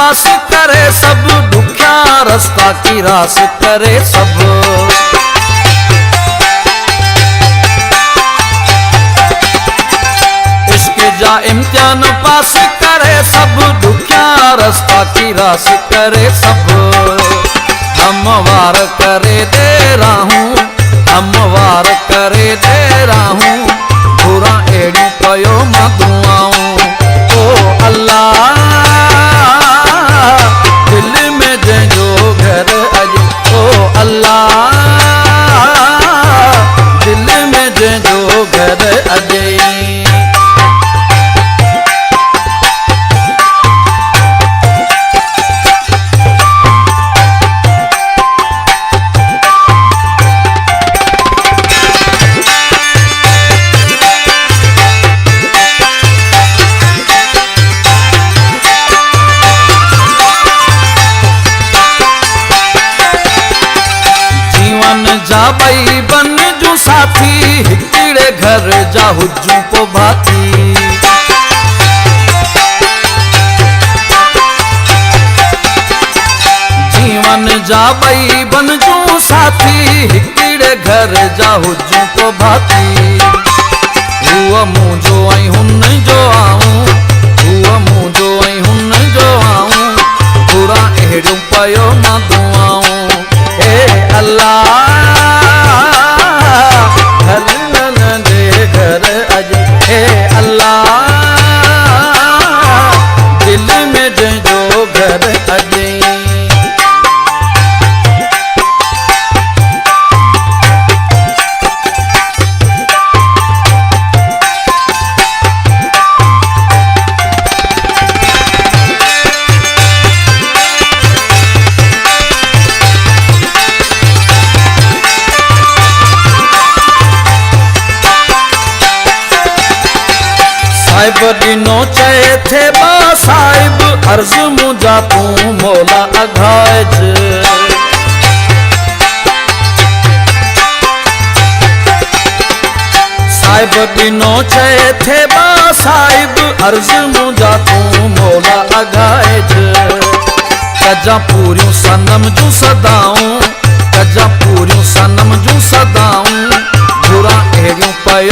पास करे सब, दुखिया रास्ता की रास करे सब। इसके जा इम्तिहान पास करे सब, दुखिया रास्ता की रास करे सब। हम वार करे दे रहा हूँ, हम वार करे दे रहा हूँ, पूरा एड़ी पयो मां दुआऊं। ओ अल्लाह दिल में जो घर अज, ओ अल्लाह दिल में जो घर अजई। जा भाई बन जो साथी, हिकिड़े घर जा हुजू पो भाती। जीवन जा भाई बन जो साथी, हिकिड़े घर जा हुजू पो भाती। हुआ मुझो आई हुन जो आऊं, हुआ मुझो आई हुन जो आऊं, पूरा एड़ो पयो मां दुआऊं। ए अल्लाह घर अज, हे अल्लाह दिल में जो घर अजई। साहिब दिनो चए थे बा साहिब, अर्ज मुझा तू मौला अघायज। साहिब दिनो चए थे बा साहिब, अर्ज मुझा तू मौला अघायज। कजा पूरियूं सनम जूं सदाऊं, कजा पूरियूं सनम जूं सदाऊं, बुरा एड़ियूं पयो